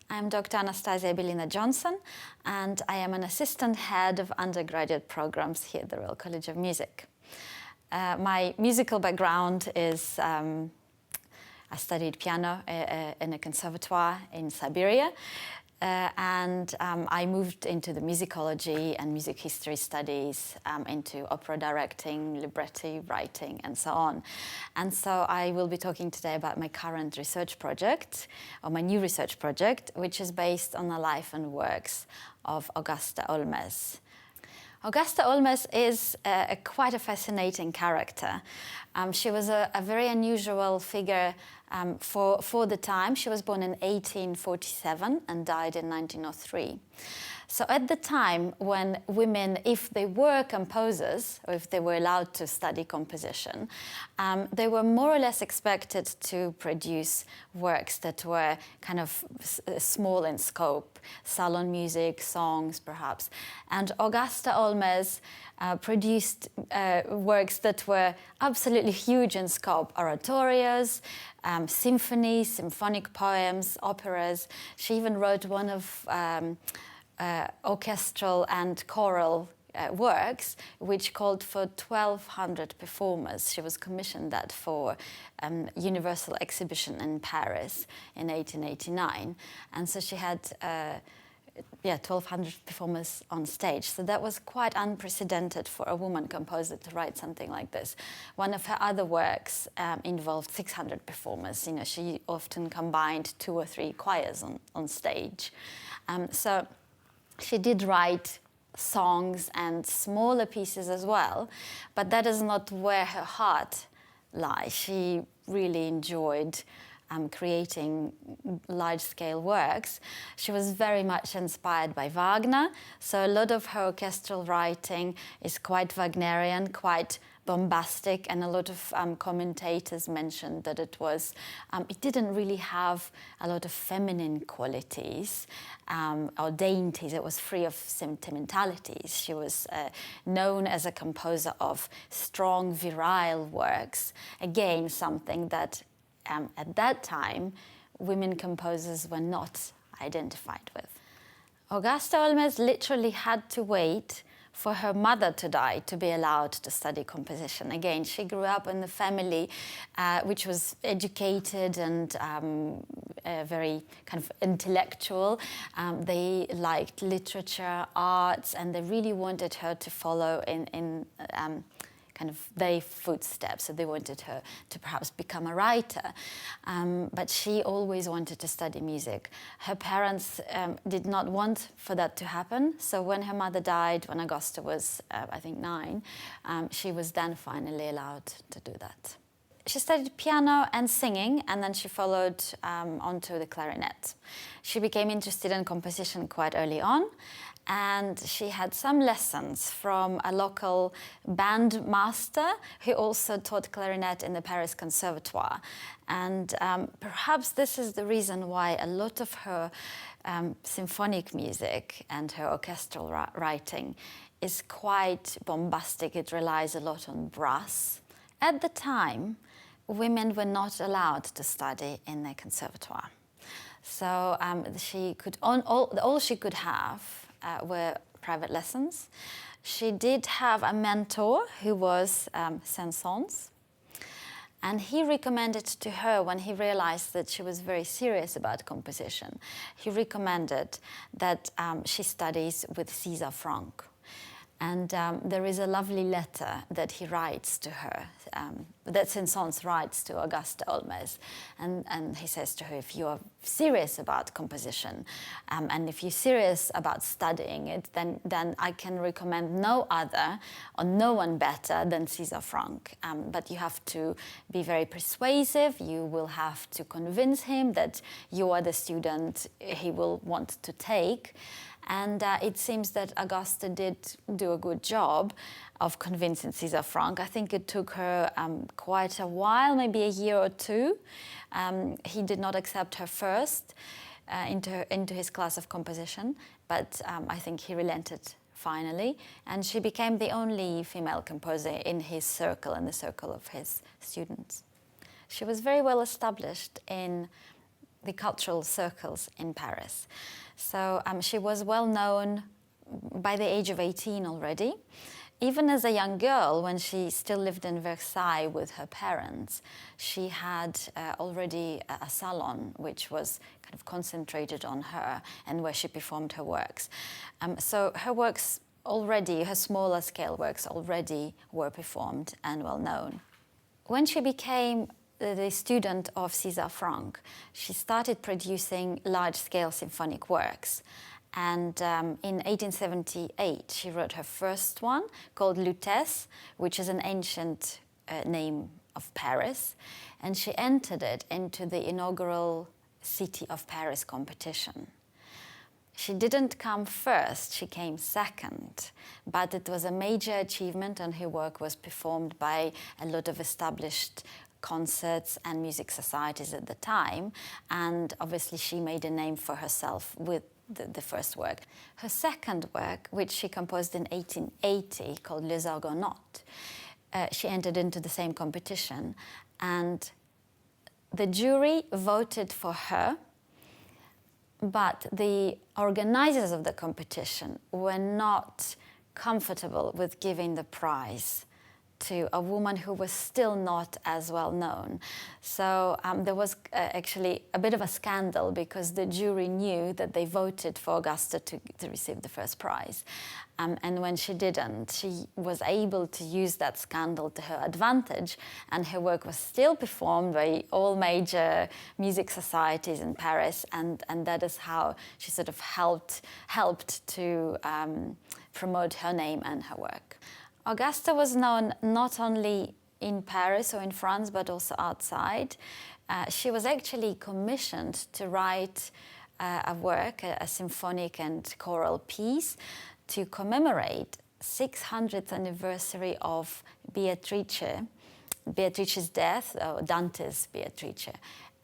I'm Dr. Anastasia Belina-Johnson, and I am an assistant head of undergraduate programs here at the Royal College of Music. My musical background is I studied piano in a conservatoire in Siberia, and I moved into the musicology and music history studies, into opera directing, libretti writing, and so on. And so I will be talking today about my current research project, or my new research project, which is based on the life and works of Augusta Holmès. Augusta Holmès is quite a fascinating character. She was a very unusual figure for the time. She was born in 1847 and died in 1903. So at the time when women, if they were composers, or if they were allowed to study composition, they were more or less expected to produce works that were kind of small in scope, salon music, songs perhaps. And Augusta Holmès produced works that were absolutely huge in scope, oratorios, symphonies, symphonic poems, operas. She even wrote one of orchestral and choral works, which called for 1,200 performers. She was commissioned that for Universal Exhibition in Paris in 1889. And so she had 1,200 performers on stage. So that was quite unprecedented for a woman composer to write something like this. One of her other works involved 600 performers. You know, she often combined 2 or 3 choirs on stage. So she did write songs and smaller pieces as well, but that is not where her heart lies. She really enjoyed creating large-scale works. She was very much inspired by Wagner, so a lot of her orchestral writing is quite Wagnerian, quite bombastic, and a lot of commentators mentioned that it didn't really have a lot of feminine qualities or dainties. It was free of sentimentalities. She was known as a composer of strong, virile works. Again, something that at that time, women composers were not identified with. Augusta Holmès literally had to wait for her mother to die to be allowed to study composition. Again, she grew up in a family which was educated and very kind of intellectual. They liked literature, arts, and they really wanted her to follow in kind of their footsteps. So they wanted her to perhaps become a writer. But she always wanted to study music. Her parents did not want for that to happen. So when her mother died, when Augusta was, I think, 9, she was then finally allowed to do that. She studied piano and singing, and then she followed onto the clarinet. She became interested in composition quite early on, and she had some lessons from a local band master who also taught clarinet in the Paris Conservatoire. And perhaps this is the reason why a lot of her symphonic music and her orchestral writing is quite bombastic. It relies a lot on brass. At the time, women were not allowed to study in the conservatoire. So all she could have were private lessons. She did have a mentor who was Saint-Saëns, and he recommended to her, when he realized that she was very serious about composition, he recommended that she studies with César Franck. And there is a lovely letter that he writes to her, that Saint-Saëns writes to Augusta Holmès. And he says to her, if you are serious about composition, and if you're serious about studying it, then I can recommend no other or no one better than César Franck. But you have to be very persuasive. You will have to convince him that you are the student he will want to take. And it seems that Augusta did do a good job of convincing César Franck. I think it took her quite a while, maybe a year or 2. He did not accept her first into his class of composition, but I think he relented finally, and she became the only female composer in his circle, in the circle of his students. She was very well established in the cultural circles in Paris. So she was well known by the age of 18 already. Even as a young girl, when she still lived in Versailles with her parents, she had already a salon which was kind of concentrated on her and where she performed her works. So her works already, her smaller scale works already were performed and well known. When she became the student of César Franck, she started producing large-scale symphonic works. And in 1878, she wrote her first one, called Lutèce, which is an ancient name of Paris. And she entered it into the inaugural City of Paris competition. She didn't come first, she came second. But it was a major achievement, and her work was performed by a lot of established concerts and music societies at the time. And obviously she made a name for herself with the first work. Her second work, which she composed in 1880, called Les Argonautes, she entered into the same competition, and the jury voted for her, but the organizers of the competition were not comfortable with giving the prize to a woman who was still not as well known. So there was actually a bit of a scandal, because the jury knew that they voted for Augusta to receive the first prize. And when she didn't, she was able to use that scandal to her advantage, and her work was still performed by all major music societies in Paris, and that is how she sort of helped to promote her name and her work. Augusta was known not only in Paris or in France, but also outside. She was actually commissioned to write a work, a symphonic and choral piece, to commemorate 600th anniversary of Beatrice's death, or Dante's Beatrice.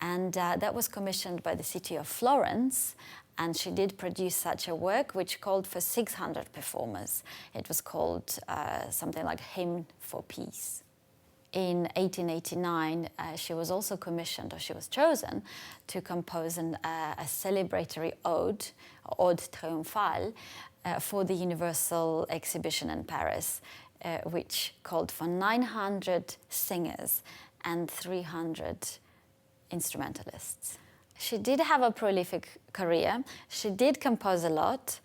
And that was commissioned by the city of Florence. And she did produce such a work, which called for 600 performers. It was called something like Hymn for Peace. In 1889, she was also commissioned, or she was chosen, to compose a celebratory ode triomphale, for the Universal Exhibition in Paris, which called for 900 singers and 300 instrumentalists. She did have a prolific career. She did compose a lot.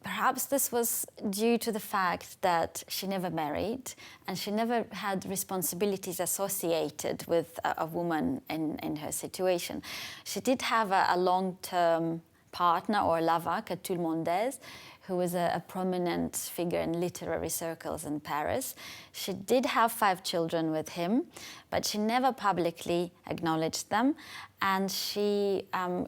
Perhaps this was due to the fact that she never married, and she never had responsibilities associated with a woman in her situation. She did have a long-term partner or lover, Catulle Mondaise, who was a prominent figure in literary circles in Paris. She did have 5 children with him, but she never publicly acknowledged them. And she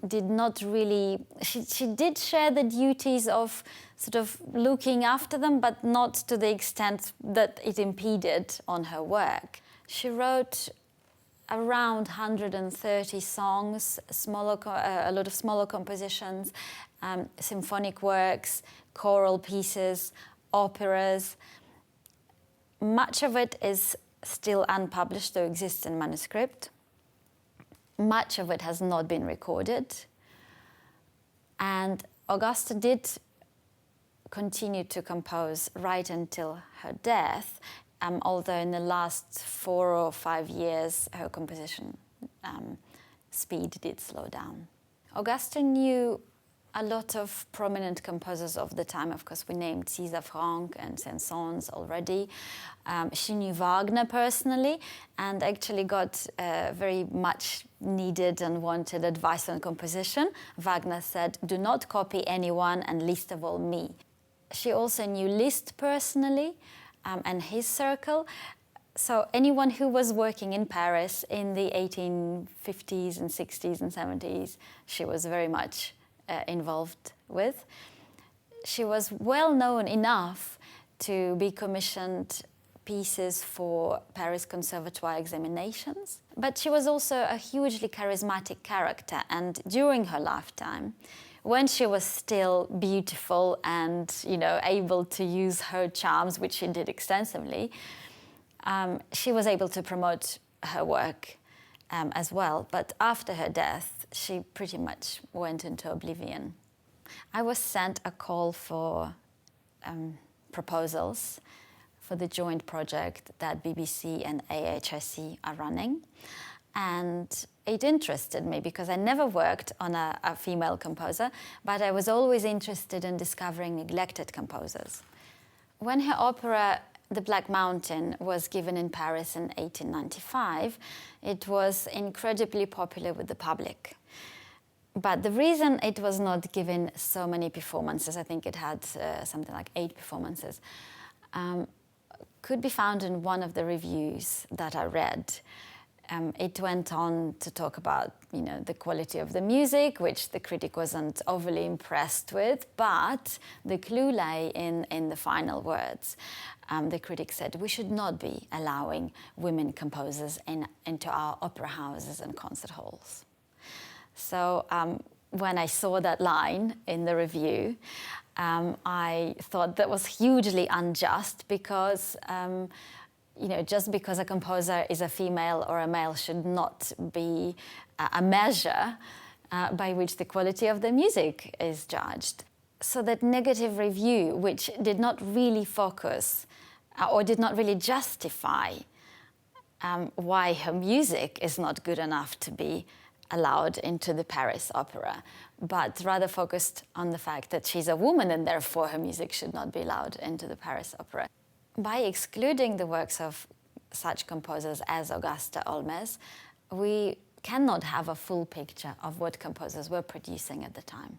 did not really, she did share the duties of sort of looking after them, but not to the extent that it impeded on her work. She wrote around 130 songs, a lot of smaller compositions, symphonic works, choral pieces, operas. Much of it is still unpublished, though exists in manuscript. Much of it has not been recorded. And Augusta did continue to compose right until her death, although in the last 4 or 5 years, her composition speed did slow down. Augusta knew a lot of prominent composers of the time. Of course, we named César Franck and Saint-Saëns already. She knew Wagner personally, and actually got very much needed and wanted advice on composition. Wagner said, "Do not copy anyone, and least of all me." She also knew Liszt personally, and his circle. So anyone who was working in Paris in the 1850s and 60s and 70s, she was very much involved with. She was well known enough to be commissioned pieces for Paris Conservatoire examinations. But she was also a hugely charismatic character, and during her lifetime, when she was still beautiful and, able to use her charms, which she did extensively, she was able to promote her work as well. But after her death, she pretty much went into oblivion. I was sent a call for proposals for the joint project that BBC and AHRC are running. And it interested me because I never worked on a female composer, but I was always interested in discovering neglected composers. When her opera The Black Mountain was given in Paris in 1895, it was incredibly popular with the public. But the reason it was not given so many performances, I think it had something like 8 performances, could be found in one of the reviews that I read. It went on to talk about, the quality of the music, which the critic wasn't overly impressed with, but the clue lay in the final words. The critic said, we should not be allowing women composers into our opera houses and concert halls. So when I saw that line in the review, I thought that was hugely unjust because just because a composer is a female or a male should not be a measure by which the quality of the music is judged. So that negative review, which did not really focus or did not really justify why her music is not good enough to be allowed into the Paris Opera, but rather focused on the fact that she's a woman and therefore her music should not be allowed into the Paris Opera. By excluding the works of such composers as Augusta Holmès, we cannot have a full picture of what composers were producing at the time.